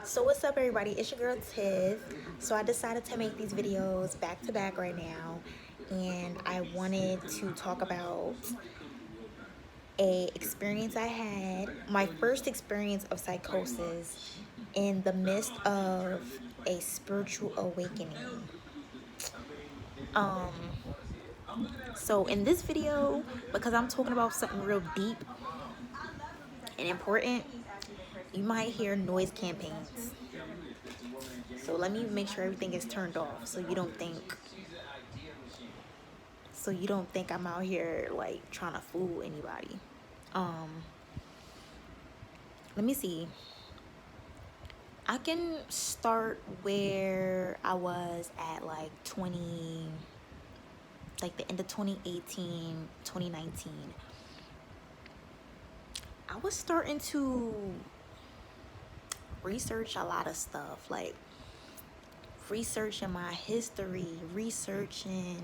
So what's up, everybody? It's your girl Tiff. So I decided to make these videos back to back right now, and I wanted to talk about a experience I had, my first experience of psychosis in the midst of a spiritual awakening. Um so in this video, because I'm talking about something real deep and important, you might hear noise campaigns. So let me make sure everything is turned off so you don't think I'm out here like trying to fool anybody. Um, Let me see. I can start where I was at like the end of 2018, 2019. I was starting to research a lot of stuff, like researching my history, researching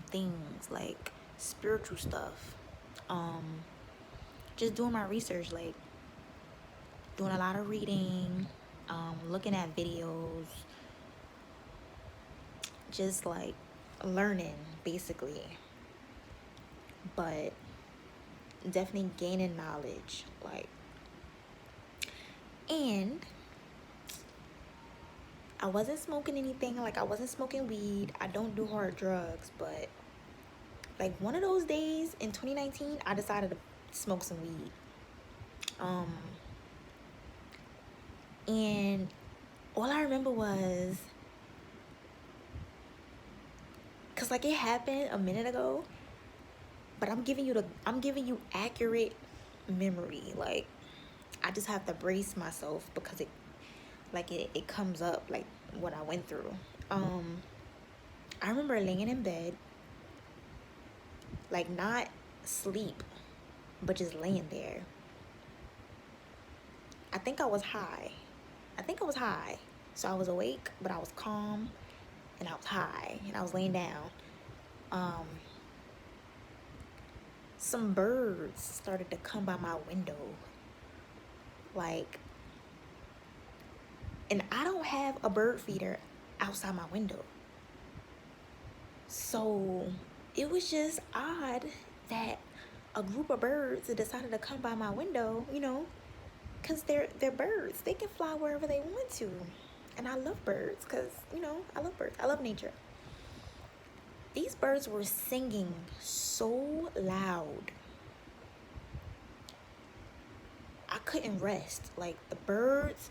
things like spiritual stuff. Um, just doing my research, like doing a lot of reading, looking at videos, just like learning basically, but definitely gaining knowledge. And I wasn't smoking anything, like I wasn't smoking weed. I don't do hard drugs, but like one of those days in 2019, I decided to smoke some weed. And all I remember was, cause like it happened a minute ago, but I'm giving you accurate memory. Like I just have to brace myself because it comes up like what I went through. I remember laying in bed, like not sleep, but just laying there. I think I was high. So I was awake, but I was calm, and I was high, and I was laying down. Some birds started to come by my window, like, and I don't have a bird feeder outside my window. So it was just odd that a group of birds decided to come by my window, because they're birds. They can fly wherever they want to. And I love birds because, I love birds. I love nature. These birds were singing so loud. I couldn't rest. Like the birds,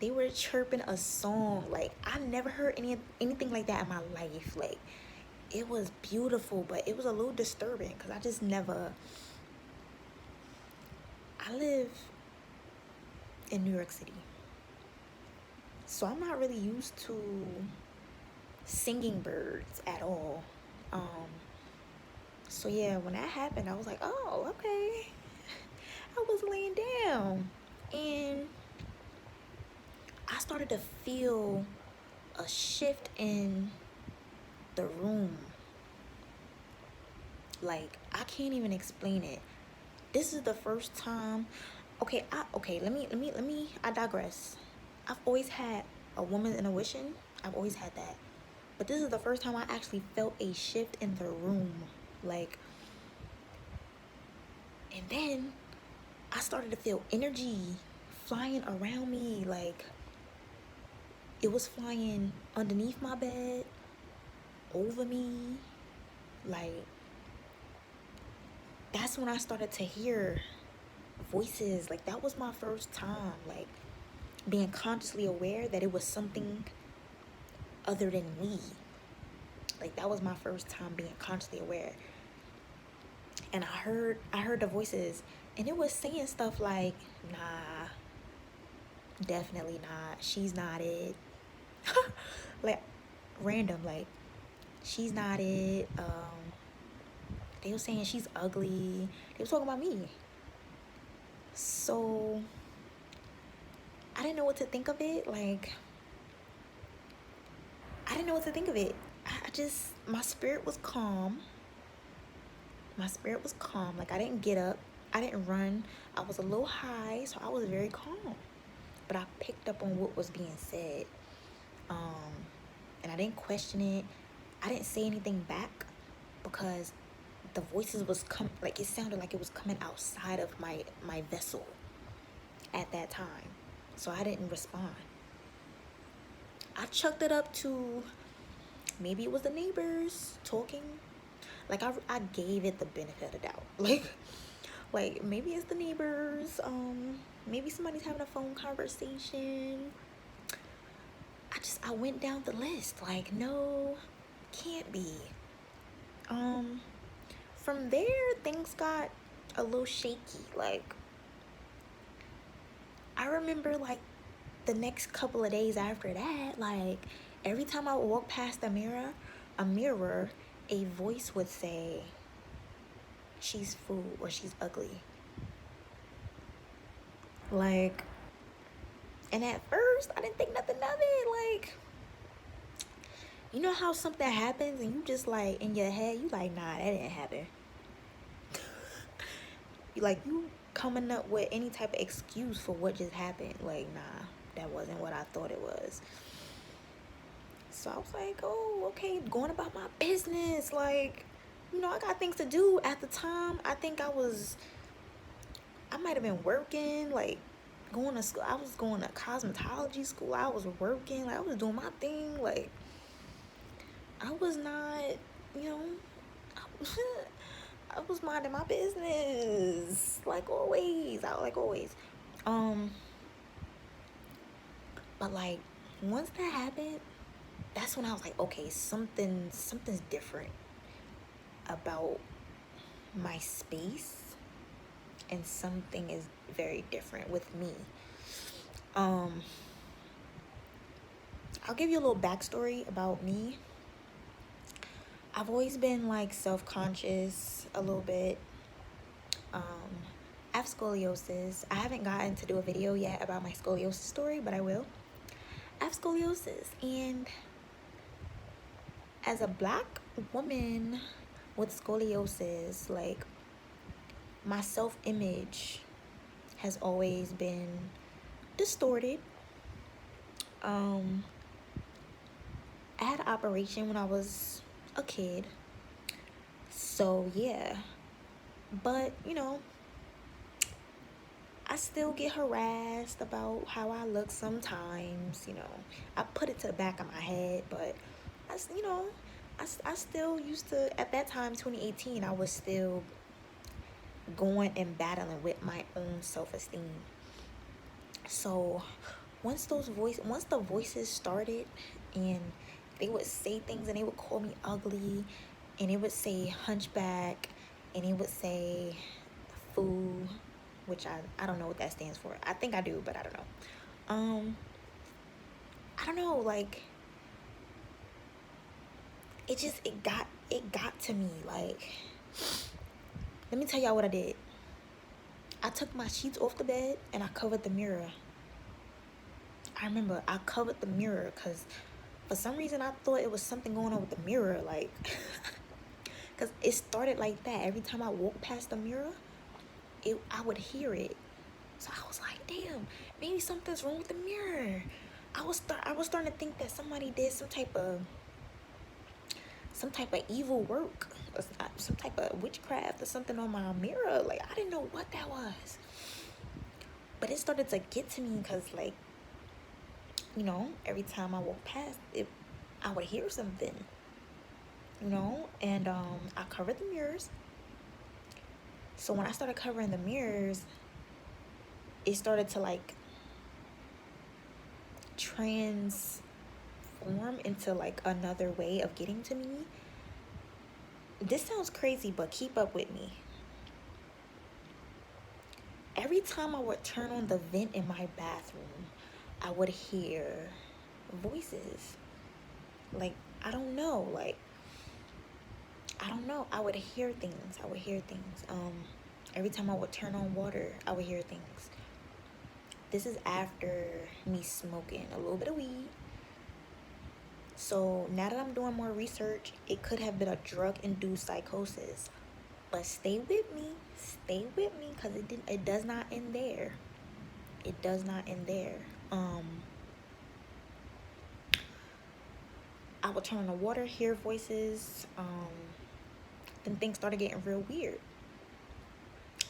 they were chirping a song. Like I never heard anything like that in my life. Like it was beautiful, but it was a little disturbing because I live in New York City, so I'm not really used to singing birds at all. So yeah, when that happened, I was like, oh, okay. I was laying down and I started to feel a shift in the room. Like I can't even explain it. This is the first time. Let me I digress. I've always had a woman's intuition. I've always had that. But this is the first time I actually felt a shift in the room. Like, and then I started to feel energy flying around me. Like it was flying underneath my bed, over me. Like that's when I started to hear voices. Like that was my first time, like being consciously aware that it was something other than me. Like that was my first time being consciously aware. And I heard the voices, and it was saying stuff like, nah, definitely not, she's not it. Like random, like she's not it. They were saying she's ugly. They were talking about me. So I didn't know what to think of it. Like I didn't know what to think of it. My spirit was calm. Like I didn't get up. I didn't run. I was a little high, so I was very calm. But I picked up on what was being said. And I didn't question it. I didn't say anything back because the voices was like it sounded like it was coming outside of my vessel at that time. So I didn't respond. I chucked it up to maybe it was the neighbors talking. Like I gave it the benefit of the doubt. Like maybe it's the neighbors. Maybe somebody's having a phone conversation. I went down the list. Like, no, can't be. From there things got a little shaky. Like, I remember like the next couple of days after that, like every time I would walk past a mirror, a voice would say, she's fool or she's ugly. Like, and at first I didn't think nothing of it. Like, you know how something happens and you just like in your head, you like, nah, that didn't happen. You coming up with any type of excuse for what just happened. Like, nah, that wasn't what I thought it was. So I was like, oh, okay, going about my business. Like, you know, I got things to do. At the time, I think I might have been working, like going to school. I was going to cosmetology school. I was working, like I was doing my thing. Like, I was not, you know, I was minding my business like always. But like once that happened, that's when I was like, okay, something's different about my space, and something is very different with me. I'll give you a little backstory about me. I've always been like self-conscious a little bit. I have scoliosis. I haven't gotten to do a video yet about my scoliosis story, but I will. I have scoliosis, and as a Black woman with scoliosis, like, my self-image has always been distorted. I had an operation when I was a kid, so yeah. But you know, I still get harassed about how I look sometimes. You know, I put it to the back of my head, but I still used to, at that time, 2018, I was still going and battling with my own self-esteem. So once the voices started, and they would say things, and they would call me ugly, and it would say hunchback, and it would say fool, which I don't know what that stands for. I think I do, but I don't know. I don't know, like, it got to me. Like, let me tell y'all what I did. I took my sheets off the bed and I covered the mirror. I remember I covered the mirror because for some reason I thought it was something going on with the mirror, like, because it started like that. Every time I walked past the mirror, I would hear it. So I was like, damn, maybe something's wrong with the mirror. I was starting to think that somebody did some type of evil work, or some type of witchcraft or something on my mirror. Like, I didn't know what that was. But it started to get to me because, like, you know, every time I walked past it, I would hear something, you know. And I covered the mirrors. So when I started covering the mirrors, it started to like transform into like another way of getting to me. This sounds crazy, but keep up with me. Every time I would turn on the vent in my bathroom, I would hear voices. Like, I don't know. I would hear things. Every time I would turn on water, I would hear things. This is after me smoking a little bit of weed. So now that I'm doing more research, it could have been a drug-induced psychosis. But stay with me. Stay with me, because it does not end there. It does not end there. I would turn on the water, hear voices. Then things started getting real weird.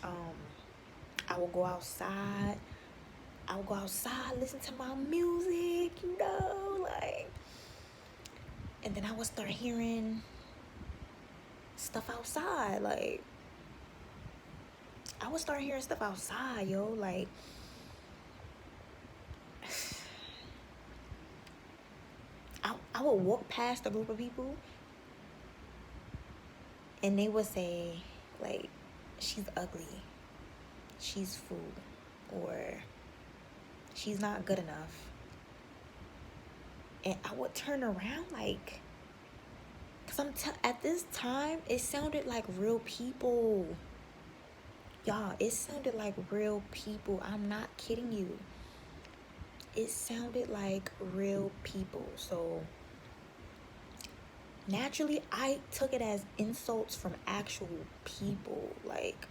I would go outside. Listen to my music, like. And then I would start hearing stuff outside, like. I would start hearing stuff outside, yo, like. I would walk past a group of people, and they would say, like, she's ugly, she's fool, or she's not good enough. And I would turn around, like, because at this time, it sounded like real people. Y'all, it sounded like real people. I'm not kidding you. It sounded like real people. So naturally, I took it as insults from actual people. Like,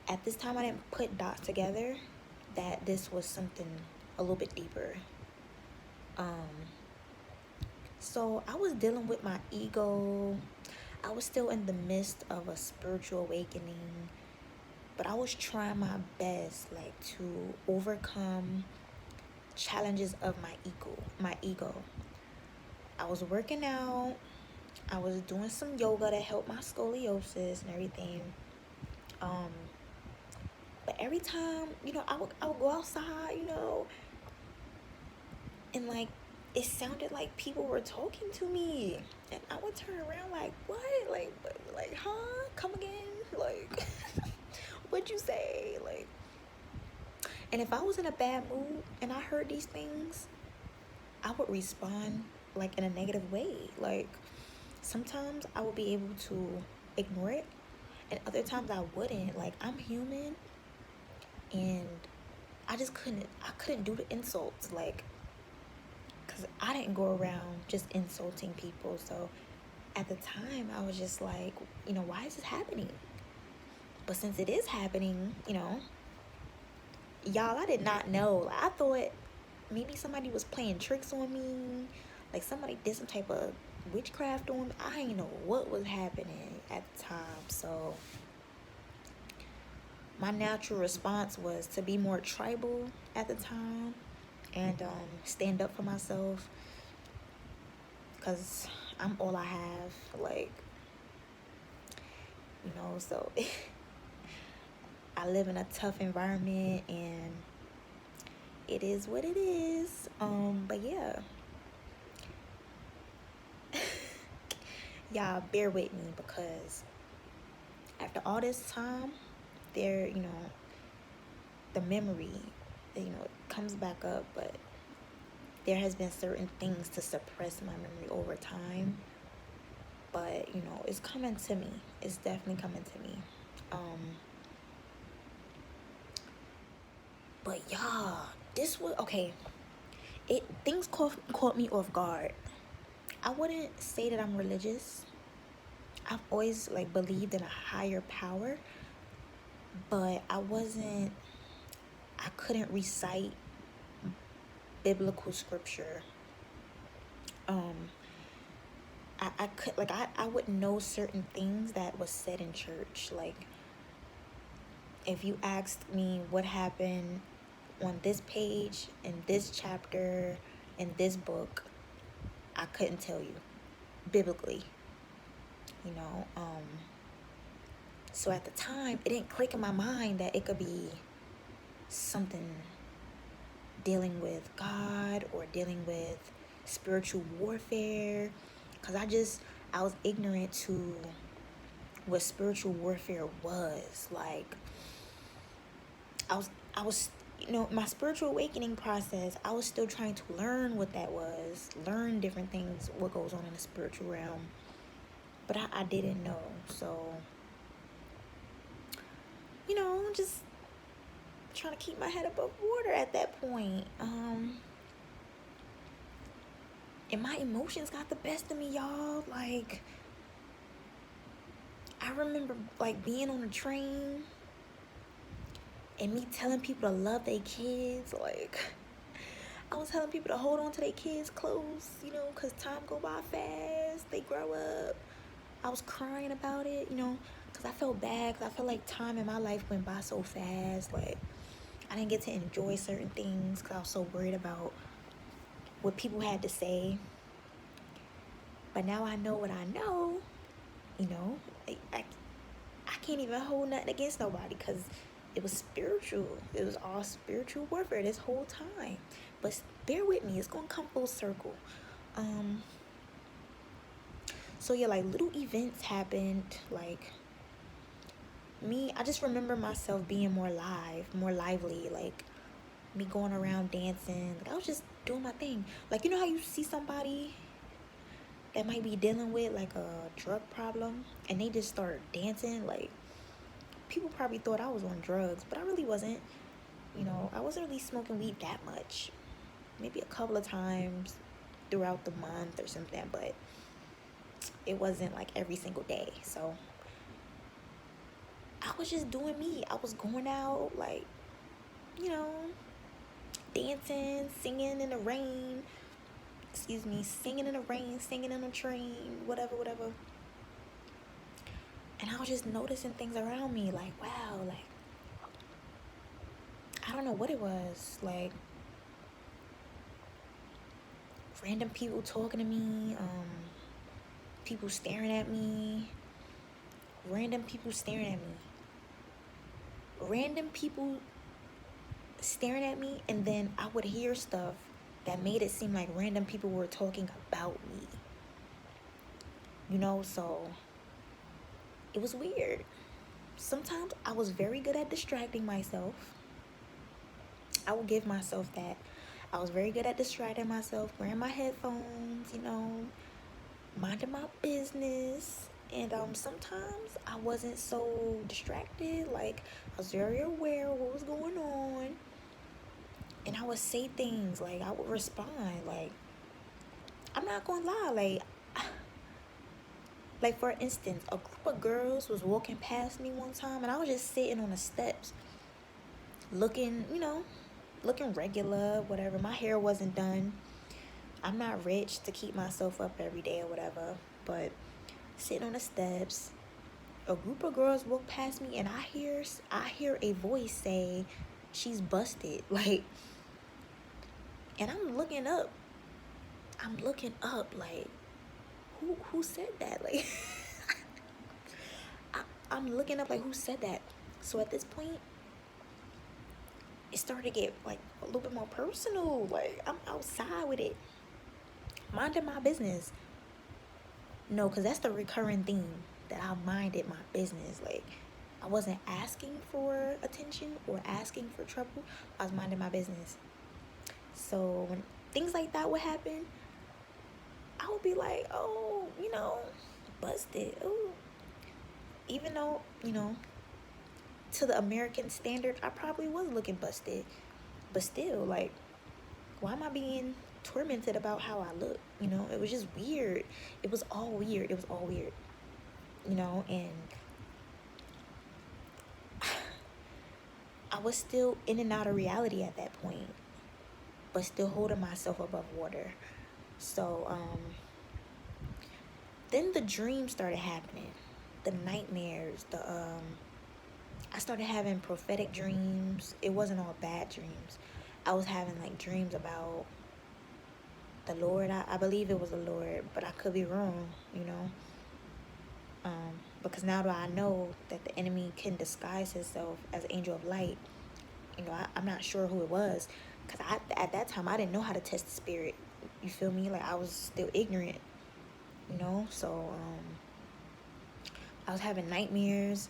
at this time, I didn't put dots together that this was something a little bit deeper. So I was dealing with my ego. I was still in the midst of a spiritual awakening, but I was trying my best, like, to overcome challenges of my ego. I was working out. I was doing some yoga to help my scoliosis and everything. But every time, I would go outside, and, like, it sounded like people were talking to me, and I would turn around like, what? Like, huh? Come again? Like, what'd you say? Like, and if I was in a bad mood and I heard these things, I would respond, like, in a negative way. Like, sometimes I would be able to ignore it, and other times I wouldn't. Like, I'm human, and I couldn't do the insults, like, because I didn't go around just insulting people. So at the time, I was just like, why is this happening? But since it is happening, y'all, I did not know. Like, I thought maybe somebody was playing tricks on me. Like, somebody did some type of witchcraft on me. I didn't know what was happening at the time. So my natural response was to be more tribal at the time and stand up for myself, because I'm all I have, like, so I live in a tough environment, and it is what it is. But yeah, y'all bear with me, because after all this time, the memory, it comes back up, but there has been certain things to suppress my memory over time. But, it's coming to me. It's definitely coming to me. But y'all, this was, okay, things caught me off guard. I wouldn't say that I'm religious. I've always, like, believed in a higher power, but I couldn't recite biblical scripture. I would know certain things that was said in church. Like, if you asked me what happened on this page, in this chapter, in this book, I couldn't tell you biblically, so at the time, it didn't click in my mind that it could be something dealing with God or dealing with spiritual warfare, because I was ignorant to what spiritual warfare was. Like, I was my spiritual awakening process, I was still trying to learn what that was, learn different things, what goes on in the spiritual realm, but I didn't know. So, just trying to keep my head above water at that point. And my emotions got the best of me, y'all. Like, I I remember like being on a train and me telling people to love their kids. Like, I was telling people to hold on to their kids close, you know, because time go by fast. They grow up. I was crying about it, you know, because I felt bad. Because I felt like time in my life went by so fast. Like, I didn't get to enjoy certain things because I was so worried about what people had to say. But now I know what I know, you know. I can't even hold nothing against nobody because it was spiritual. It was all spiritual warfare this whole time. But bear with me, it's gonna come full circle. So yeah, like little events happened. Like me, I just remember myself being more lively. Like me going around dancing. Like I was just doing my thing. Like, you know how you see somebody that might be dealing with like a drug problem and they just start dancing? Like, people probably thought I was on drugs, but I really wasn't. You know, I wasn't really smoking weed that much. Maybe a couple of times throughout the month or something, but it wasn't like every single day. So I was just doing me. I was going out, like, you know, dancing, singing in the rain. Singing in the rain, singing in the train, whatever. And I was just noticing things around me, like, wow, like, I don't know what it was. Like, random people talking to me, people staring at me, random people staring at me. Random people staring at me, and then I would hear stuff that made it seem like random people were talking about me. You know, so it was weird. Sometimes I was very good at distracting myself. I will give myself that. I was very good at distracting myself, wearing my headphones, you know, minding my business. And sometimes I wasn't so distracted. Like, I was very aware of what was going on. And I would say things, like, I would respond. Like, I'm not gonna lie, like for instance, a group of girls was walking past me one time, and I was just sitting on the steps, looking, you know, looking regular, whatever. My hair wasn't done. I'm not rich to keep myself up every day or whatever, but sitting on the steps, a group of girls walk past me, and I hear a voice say, "She's busted." Like, and I'm looking up, like, who said that? Like, I'm looking up, like, who said that? So at this point, it started to get like a little bit more personal. Like, I'm outside with it, minding my business. No, because that's the recurring theme, that I minded my business. Like, I wasn't asking for attention or asking for trouble. I was minding my business. So when things like that would happen, I would be like, oh, you know, busted. Ooh. Even though, you know, to the American standard, I probably was looking busted. But still, like, why am I being tormented about how I look? You know, it was just weird. It was all weird. You know, and I was still in and out of reality at that point, but still holding myself above water. So then the dreams started happening, the nightmares, I started having prophetic dreams. It wasn't all bad dreams. I was having like dreams about the Lord. I believe it was the Lord, but I could be wrong, you know. Because now that I know that the enemy can disguise himself as an angel of light, you know, I'm not sure who it was. Because at that time, I didn't know how to test the spirit. You feel me? Like, I was still ignorant, you know. So I was having nightmares.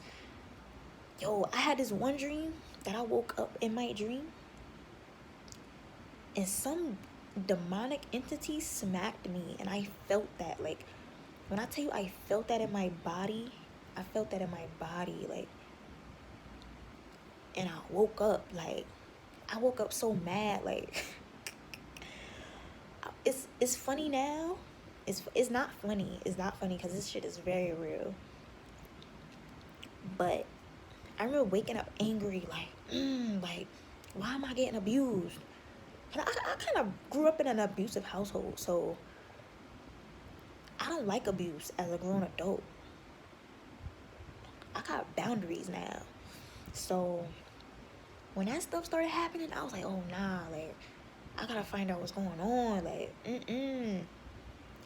Yo, I had this one dream that I woke up in my dream, and some demonic entity smacked me, and I felt that. Like, when I tell you I felt that in my body, like, and I woke up, like, I woke up so mad, like, it's funny now. It's not funny because this shit is very real. But I remember waking up angry, like, why am I getting abused? And I kind of grew up in an abusive household, so I don't like abuse as a grown adult. I got boundaries now. So when that stuff started happening, I was like, oh nah, like, I gotta find out what's going on. Like, I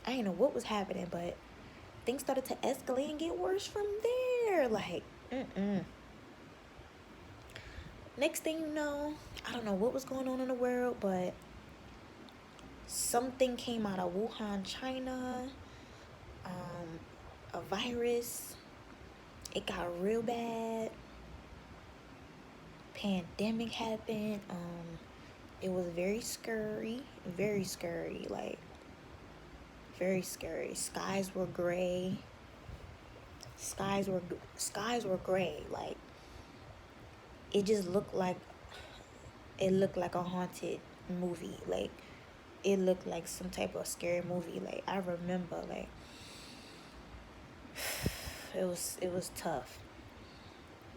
didn't know what was happening, but things started to escalate and get worse from there. Like, next thing you know, I don't know what was going on in the world, but something came out of Wuhan, China. A virus. It got real bad. Pandemic happened. It was very scary, like very scary. Skies were gray. Skies were gray. Like it just looked like a haunted movie. Like it looked like some type of scary movie. Like I remember, like it was tough.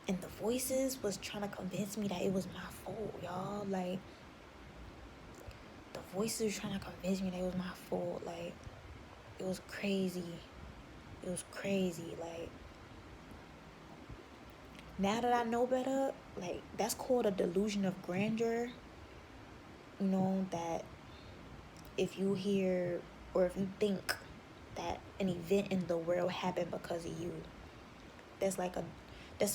And the voices was trying to convince me that it was my fault, y'all. Like the voices were trying to convince me that it was my fault. Like it was crazy. Like now that I know better, like that's called a delusion of grandeur. You know, that if you hear or if you think that an event in the world happened because of you, that's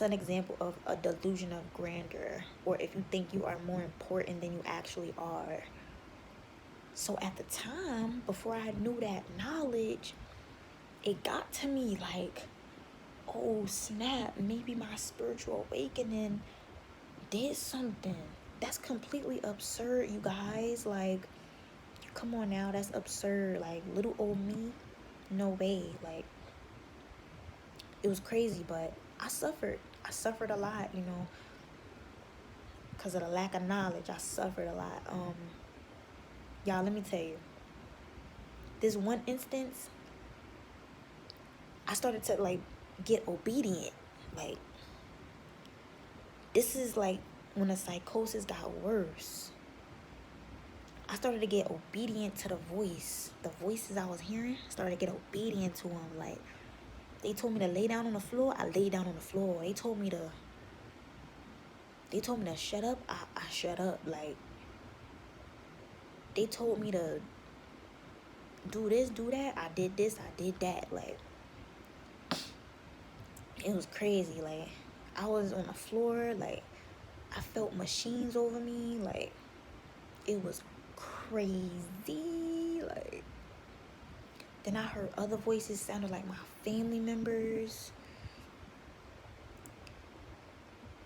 an example of a delusion of grandeur. Or if you think you are more important than you actually are. So at the time, before I knew that knowledge, it got to me like, oh snap, maybe my spiritual awakening did something. That's completely absurd, you guys. Like, come on now, that's absurd. Like, little old me, no way. Like, it was crazy, but I suffered a lot, you know, because of the lack of knowledge. I suffered a lot. Y'all, let me tell you, this one instance, I started to like get obedient. Like, this is like when the psychosis got worse. I started to get obedient to the voices I was hearing. Started to get obedient to them. Like, they told me to lay down on the floor, I lay down on the floor. They told me to shut up, I shut up. Like, they told me to do this, do that, I did this, I did that. Like, it was crazy. Like, I was on the floor, like, I felt machines over me. Like, it was crazy. Like, then I heard other voices sounded like my family members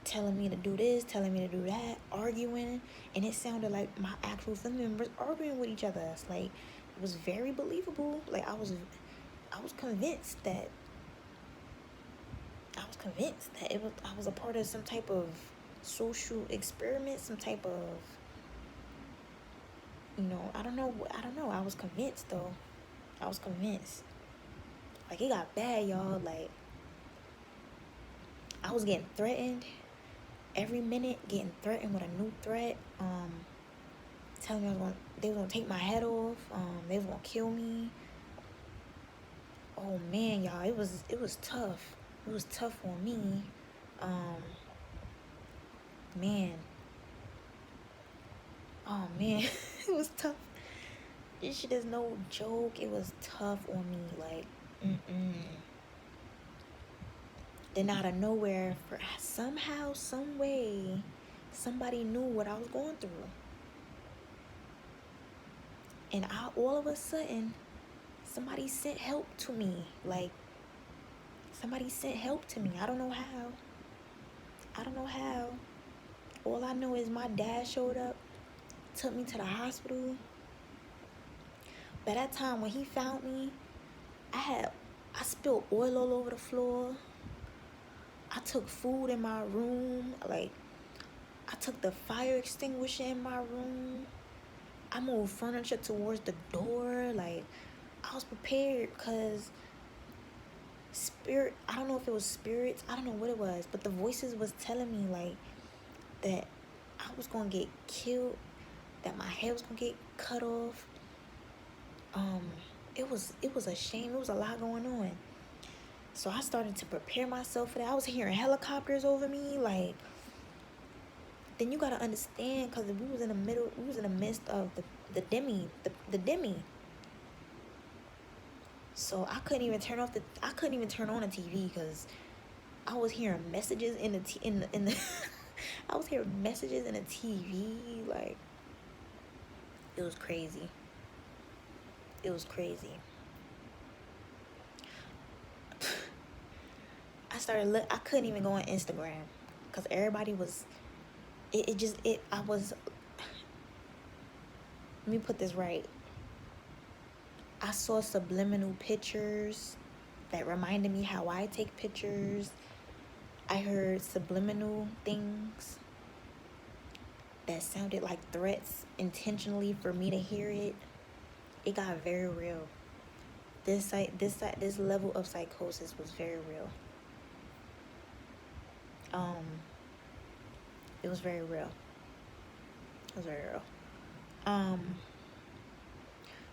telling me to do this, telling me to do that, arguing, and it sounded like my actual family members arguing with each other. It's like, it was very believable. Like, I was convinced that I was a part of some type of social experiment, some type of, you know, I don't know. I was convinced though. Like, it got bad, y'all. Like, I was getting threatened every minute, getting threatened with a new threat. Telling me they were gonna take my head off. They were gonna kill me. Oh man, y'all, it was tough. It was tough on me. Man. Oh man, it was tough. This shit is no joke. It was tough on me. Like, Then out of nowhere, for somehow, some way, somebody knew what I was going through. And all of a sudden, somebody sent help to me. Like, somebody sent help to me. I don't know how. All I know is my dad showed up, took me to the hospital. By that time, when he found me, I spilled oil all over the floor. I took food in my room. Like, I took the fire extinguisher in my room. I moved furniture towards the door. Like, I was prepared because spirit, I don't know if it was spirits, I don't know what it was, but the voices was telling me like that I was gonna get killed, that my head was gonna get cut off. It was a shame. It was a lot going on. So I started to prepare myself for that. I was hearing helicopters over me, like. Then you gotta understand, cause we was in the midst of the demi. So I couldn't even turn on the TV because I was hearing messages in the I was hearing messages in the TV. Like, it was crazy. It was crazy. I couldn't even go on Instagram because everybody was. I was. Let me put this right. I saw subliminal pictures that reminded me how I take pictures. I heard subliminal things that sounded like threats intentionally for me to hear it. It got very real. This level of psychosis was very real. It was very real. It was very real.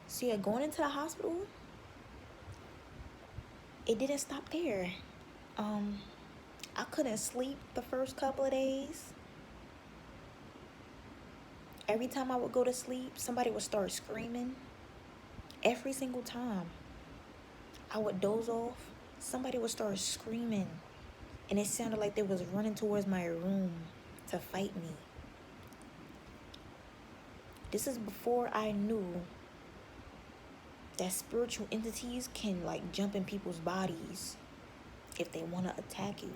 So yeah, going into the hospital, it didn't stop there. I couldn't sleep the first couple of days. Every time I would go to sleep, somebody would start screaming. Every single time I would doze off, somebody would start screaming. And it sounded like they was running towards my room to fight me. This is before I knew that spiritual entities can like jump in people's bodies if they want to attack you.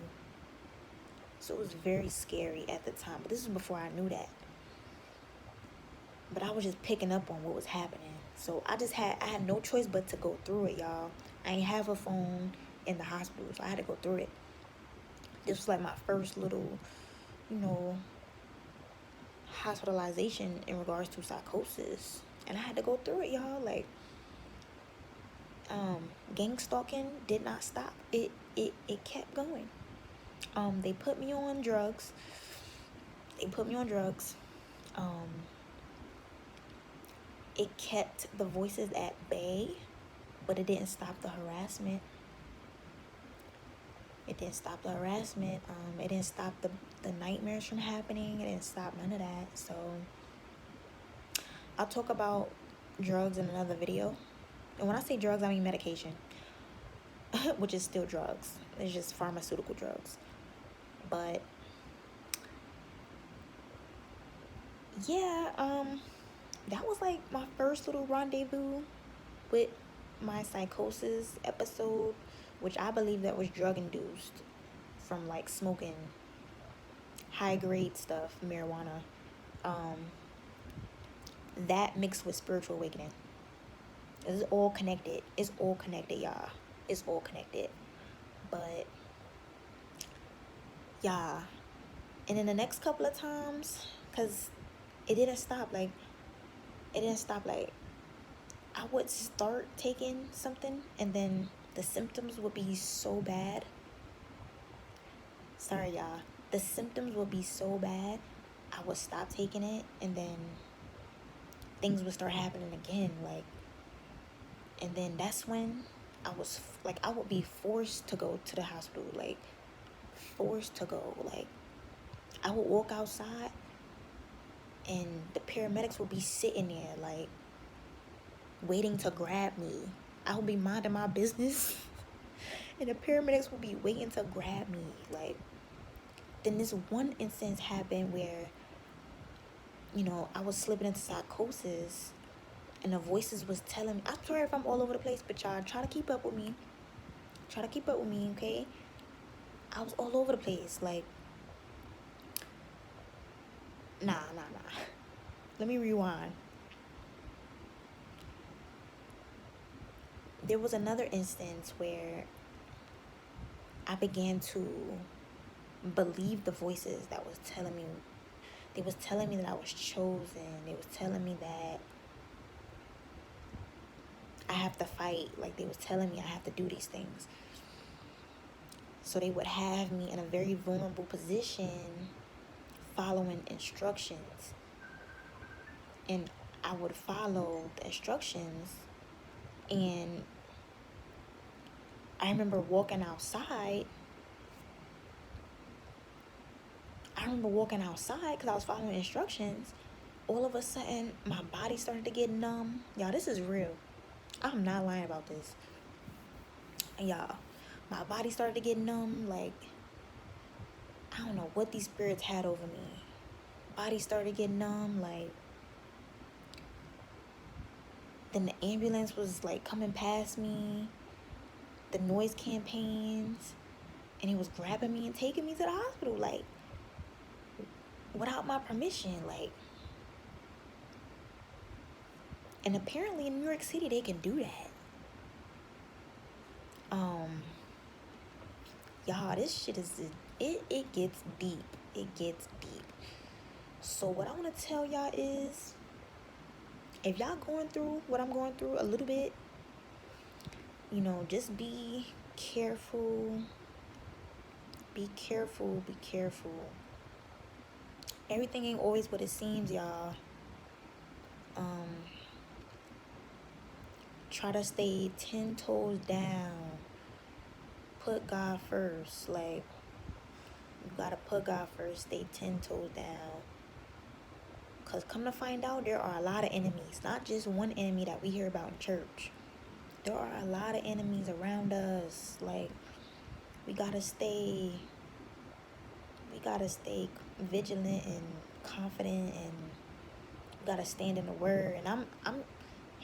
So it was very scary at the time. But this is before I knew that. But I was just picking up on what was happening. So I had no choice but to go through it, y'all. I ain't have a phone in the hospital, so I had to go through it. This was like my first little, hospitalization in regards to psychosis. And I had to go through it, y'all. Like, gang stalking did not stop. It kept going. They put me on drugs. It kept the voices at bay, but it didn't stop the harassment. It didn't stop the nightmares from happening. It didn't stop none of that. So I'll talk about drugs in another video. And when I say drugs, I mean medication, which is still drugs. It's just pharmaceutical drugs. But yeah, that was like my first little rendezvous with my psychosis episode, which I believe that was drug induced from like smoking high grade stuff, marijuana. That mixed with spiritual awakening. It's all connected. It's all connected, y'all. It's all connected. But yeah. And then the next couple of times, because it didn't stop. Like, I would start taking something and then the symptoms would be so bad. Sorry, y'all. The symptoms would be so bad, I would stop taking it and then things would start happening again. Like, and then that's when I would be forced to go to the hospital. Like, forced to go. Like, I would walk outside and the paramedics would be sitting there, like, waiting to grab me. I would be minding my business and the paramedics would be waiting to grab me. Like, then this one instance happened where, I was slipping into psychosis and the voices was telling me, I'm sorry if I'm all over the place, but y'all try to keep up with me. Okay? I was all over the place. Like, nah. Let me rewind. There was another instance where I began to believe the voices that was telling me. They was telling me that I was chosen. They was telling me that I have to fight. Like, they was telling me I have to do these things. So they would have me in a very vulnerable position following instructions. And I would follow the instructions. And I remember walking outside. Because I was following instructions. All of a sudden, my body started to get numb. Y'all, this is real. I'm not lying about this. Y'all, my body started to get numb. Like, I don't know what these spirits had over me. Body started to get numb. Like, then the ambulance was like coming past me. The noise campaigns. And he was grabbing me and taking me to the hospital. Like, without my permission. Like, and apparently in New York City they can do that. Y'all, this shit is it gets deep. It gets deep. So what I want to tell y'all is, if y'all going through what I'm going through a little bit, you know, just be careful. Be careful. Be careful. Everything ain't always what it seems, y'all. Try to stay 10 toes down. Put God first. Like, you gotta put God first. Stay 10 toes down. Because come to find out, there are a lot of enemies. Not just one enemy that we hear about in church. There are a lot of enemies around us. Like, we gotta stay vigilant and confident, and we gotta stand in the word. And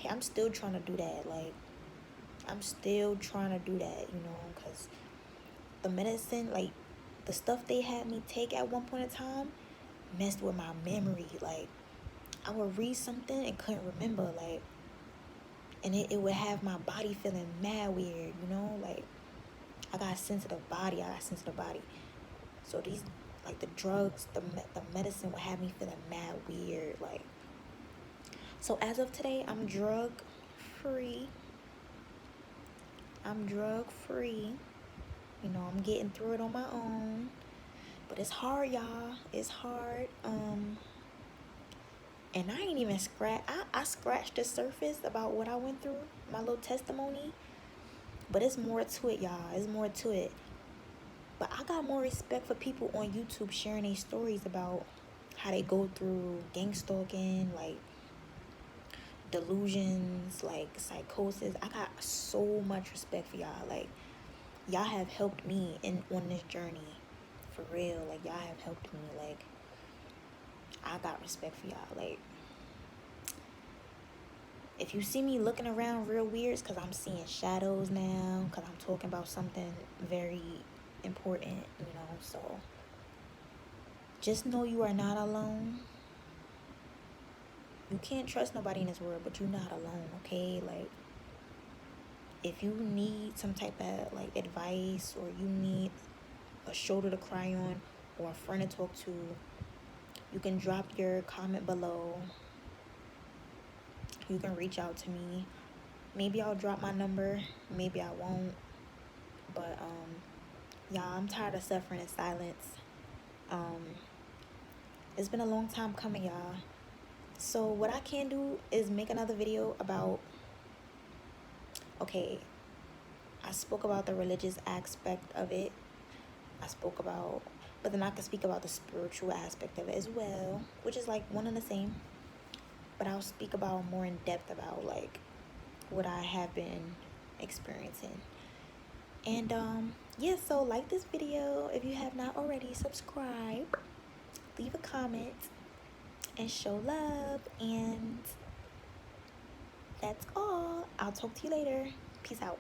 I'm still trying to do that. Like, I'm still trying to do that, you know, because the medicine, like, the stuff they had me take at one point in time messed with my memory. Like, I would read something and couldn't remember, like, and it would have my body feeling mad weird, you know, like, I got a sensitive body. So these, like, the drugs, the medicine would have me feeling mad weird, like. So as of today, I'm drug free. You know, I'm getting through it on my own. But it's hard, y'all. It's hard. And I ain't even I scratched the surface about what I went through, my little testimony. But it's more to it, y'all. It's more to it. But I got more respect for people on YouTube sharing their stories about how they go through gang stalking, like, delusions, like, psychosis. I got so much respect for y'all. Like, y'all have helped me on this journey. For real. Like, y'all have helped me. Like, I got respect for y'all. Like, if you see me looking around real weird, it's because I'm seeing shadows now, because I'm talking about something very important, you know. So just know you are not alone. You can't trust nobody in this world, but you're not alone, okay? Like, if you need some type of, like, advice, or you need a shoulder to cry on, or a friend to talk to, you can drop your comment below. You can reach out to me. Maybe I'll drop my number, maybe I won't. But y'all, I'm tired of suffering in silence. It's been a long time coming, y'all. So what I can do is make another video about, okay, I spoke about the religious aspect of it. But then I can speak about the spiritual aspect of it as well, which is like one and the same. But I'll speak about more in depth about, like, what I have been experiencing. And yeah, so like this video if you have not already. Subscribe, leave a comment, and show love. And that's all. I'll talk to you later. Peace out.